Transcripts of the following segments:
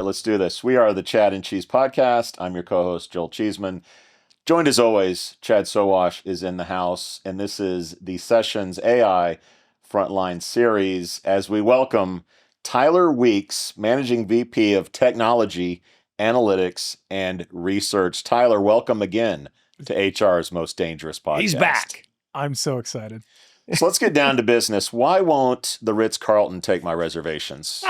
right, let's do this. We are the Chad and Cheese Podcast. I'm your co-host, Joel Cheeseman. Joined as always, Chad Sowash is in the house, and this is the Sessions AI Frontline Series as we welcome Tyler Weeks, Managing VP of Technology, Analytics, and Research. Tyler, welcome again to HR's Most Dangerous Podcast. He's back. I'm so excited. So let's get down to business. Why won't the Ritz-Carlton take my reservations?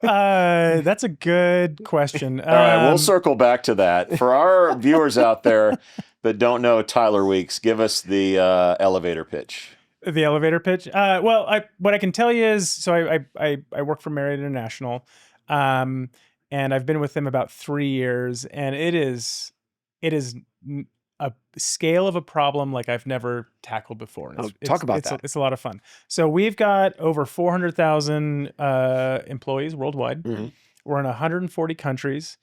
That's a good question. All right, we'll circle back to that. For our viewers out there that don't know Tyler Weeks, give us the elevator pitch. The elevator pitch. What I can tell you is, so I work for Marriott International, and I've been with them about 3 years, and it is a scale of a problem like I've never tackled before. Talk about that. It's a lot of fun. So we've got over 400,000 employees worldwide. Mm-hmm. We're in 140 countries.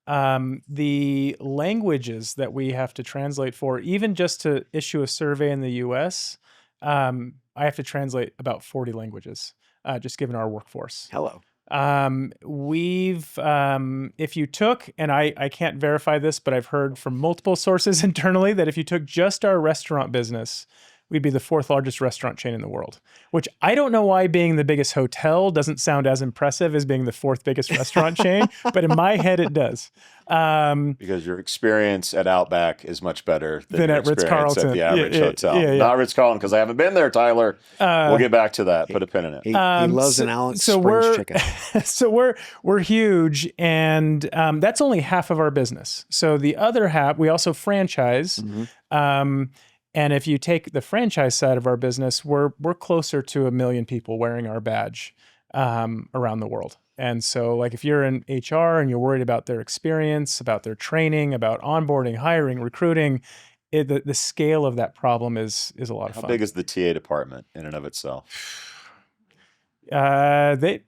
The languages that we have to translate for, even just to issue a survey in the US, I have to translate about 40 languages, just given our workforce. Hello. If you took, and I can't verify this, but I've heard from multiple sources internally that if you took just our restaurant business, we'd be the 4th largest restaurant chain in the world, which I don't know why being the biggest hotel doesn't sound as impressive as being the 4th biggest restaurant chain, but in my head it does. Because your experience at Outback is much better than your at experience Ritz-Carlton. at the average hotel. Yeah. Not Ritz-Carlton, because I haven't been there, Tyler. We'll get back to that. Put a pin in it. He loves an Alex Springs chicken. So we're huge, and that's only half of our business. So the other half, we also franchise. Mm-hmm. And if you take the franchise side of our business, we're closer to 1 million people wearing our badge around the world. And so, like, if you're in HR and you're worried about their experience, about their training, about onboarding, hiring, recruiting, the scale of that problem is a lot of fun. How big is the TA department in and of itself? It's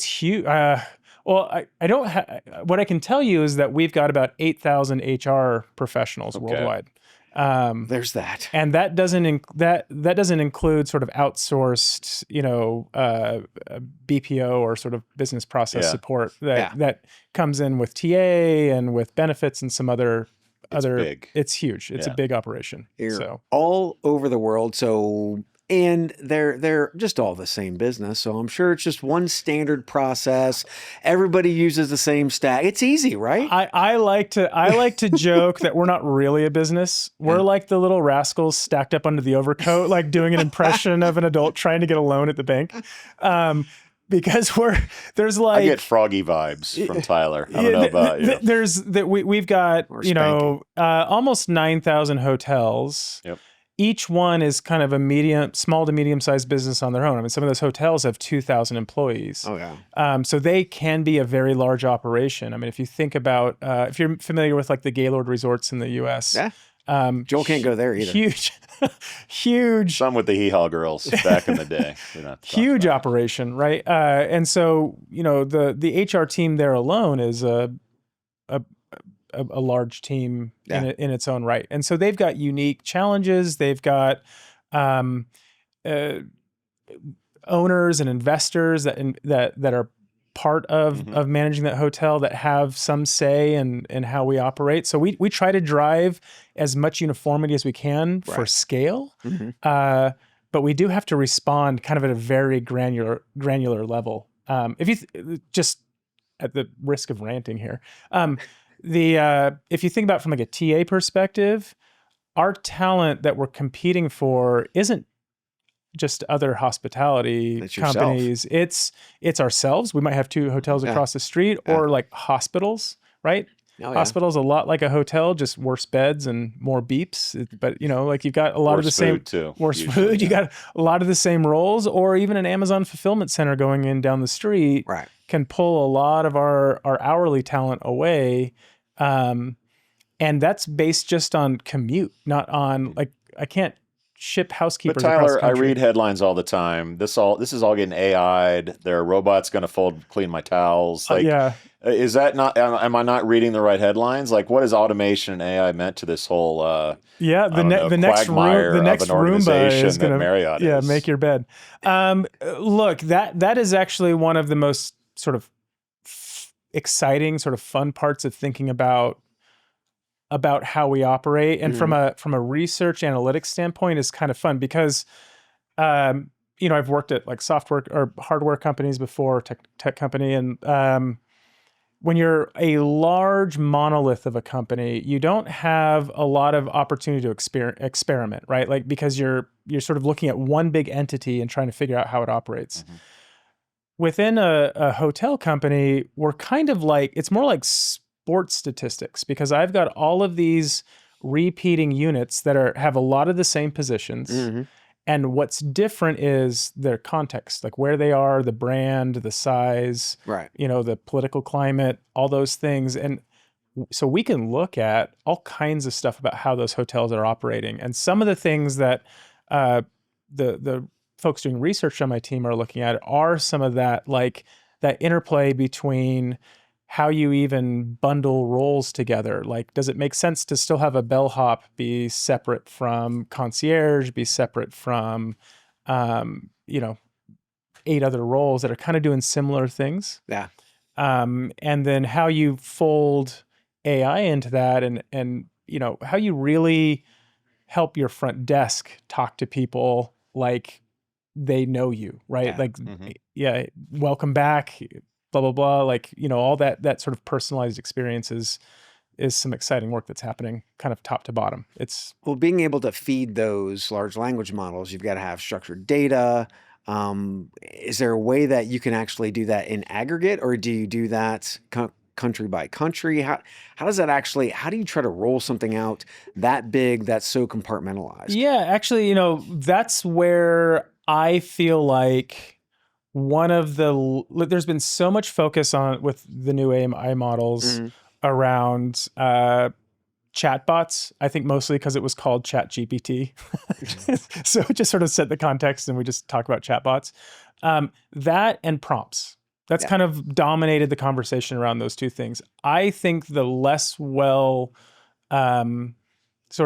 huge. What I can tell you is that we've got about 8,000 HR professionals worldwide. There's that, and that doesn't include sort of outsourced, BPO or sort of business process support that comes in with TA and with benefits and some other. Big. It's huge. It's a big operation. So all over the world. And they're just all the same business. So I'm sure it's just one standard process. Everybody uses the same stack. It's easy, right? I like to joke that we're not really a business. We're like the little rascals stacked up under the overcoat, like doing an impression of an adult trying to get a loan at the bank. Because I get Froggy vibes from Tyler. I don't know about you. We've got almost 9,000 hotels. Yep. Each one is kind of a small to medium-sized business on their own. I mean, some of those hotels have 2,000 employees. Oh, yeah. So they can be a very large operation. I mean, if you think about, if you're familiar with like the Gaylord resorts in the U.S. Yeah. Joel can't go there either. Huge. Some with the hee-haw girls back in the day. Huge operation, right? And so, the HR team there alone is a large team in its own right. And so they've got unique challenges. They've got owners and investors that are part of managing that hotel that have some say in how we operate. So we try to drive as much uniformity as we can for scale. Mm-hmm. But we do have to respond kind of at a very granular level. Just at the risk of ranting here, if you think about it from like a TA perspective, our talent that we're competing for isn't just other hospitality companies. It's ourselves. We might have 2 hotels across the street, or like hospitals, right? Oh, yeah. Hospitals a lot like a hotel, just worse beds and more beeps. But like you've got a lot of the same food. You got a lot of the same roles, or even an Amazon fulfillment center going in down the street can pull a lot of our hourly talent away. And that's based just on commute, not on I can't ship But housekeepers across the Tyler, I country. read headlines all the time. This is all getting AI'd. There are robots going to clean my towels. Like, Yeah. is that not? Am I not reading the right headlines? Like, what is automation and AI meant to this whole? Yeah, I don't know, the next quagmire of next an Roomba is organization that gonna Marriott is. make your bed. Look, that is actually one of the most sort of exciting, sort of fun parts of thinking about how we operate, and from a research analytics standpoint is kind of fun because I've worked at like software or hardware companies before, tech company, and when you're a large monolith of a company, you don't have a lot of opportunity to experiment, right? Like, because you're sort of looking at one big entity and trying to figure out how it operates. Within a hotel company, we're kind of like, it's more like sports statistics, because I've got all of these repeating units that have a lot of the same positions. And what's different is their context, like where they are, the brand, the size, Right. the political climate, all those things. And so we can look at all kinds of stuff about how those hotels are operating. And some of the things that the folks doing research on my team are looking at are some of that, like that interplay between how you even bundle roles together. Like, does it make sense to still have a bellhop be separate from concierge, be separate from, 8 other roles that are kind of doing similar things? Yeah. And then how you fold AI into that, and how you really help your front desk talk to people like they know you, right? Yeah. Like, yeah, welcome back, blah, blah, blah. Like, all that sort of personalized experiences is some exciting work that's happening kind of top to bottom. Well, being able to feed those large language models, you've got to have structured data. Is there a way that you can actually do that in aggregate, or do you do that country by country? How does that actually, how do you try to roll something out that big that's so compartmentalized? Yeah, actually, that's where I feel like there's been so much focus on with the new AI models around chatbots. I think mostly because it was called Chat GPT. So it just sort of set the context and we just talk about chatbots. That and prompts. That's kind of dominated the conversation around those two things. I think the less sort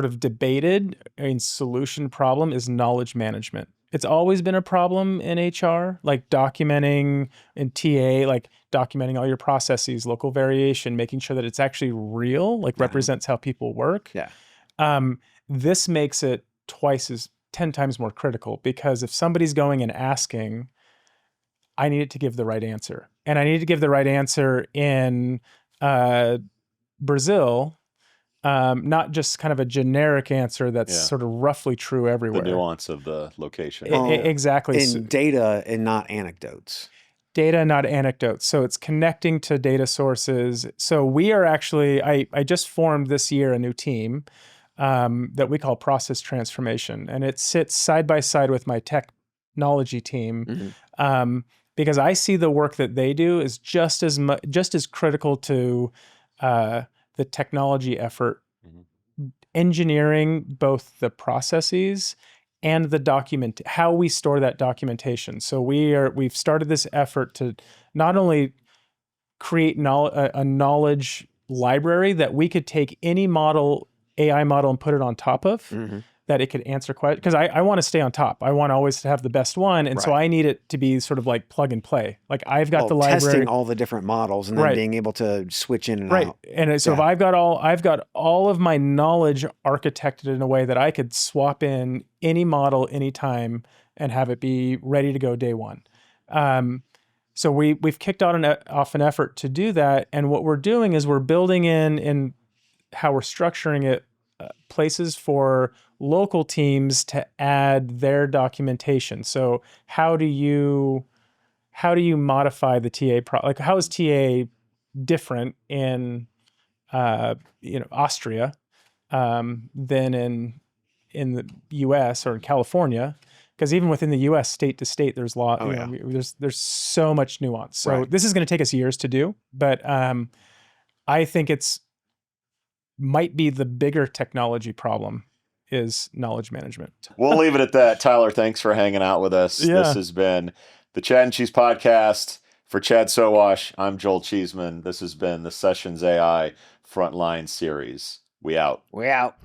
of debated solution problem is knowledge management. It's always been a problem in HR, like documenting, in TA, like documenting all your processes, local variation, making sure that it's actually real, like represents how people work. Yeah. This makes it 10 times more critical, because if somebody's going and asking, I need it to give the right answer. And I need to give the right answer in Brazil, not just kind of a generic answer that's sort of roughly true everywhere. The nuance of the location. Exactly. In data and not anecdotes. Data, not anecdotes. So it's connecting to data sources. So we are actually, I just formed this year a new team that we call process transformation. And it sits side by side with my technology team, because I see the work that they do is just as critical to the technology effort, engineering both the processes and the how we store that documentation. So we've started this effort to not only create a knowledge library that we could take any AI model and put it on top of, that it could answer questions. Because I want to stay on top. I want always to have the best one. And so I need it to be sort of like plug and play. Like I've got the library. Testing all the different models and then being able to switch in and out. And so if I've got all of my knowledge architected in a way that I could swap in any model anytime and have it be ready to go day one. So we've kicked off an effort to do that. And what we're doing is we're building in how we're structuring it, places for local teams to add their documentation. So how do you modify the TA like how is TA different in Austria than in the US or in California? Because even within the US, state to state, there's there's so much nuance. So this is going to take us years to do, but I think might be the bigger technology problem is knowledge management. We'll leave it at that. Tyler, thanks for hanging out with us. Yeah. This has been the Chad and Cheese Podcast. For Chad Sowash, I'm Joel Cheeseman. This has been the Sessions AI Frontline Series. We out. We out.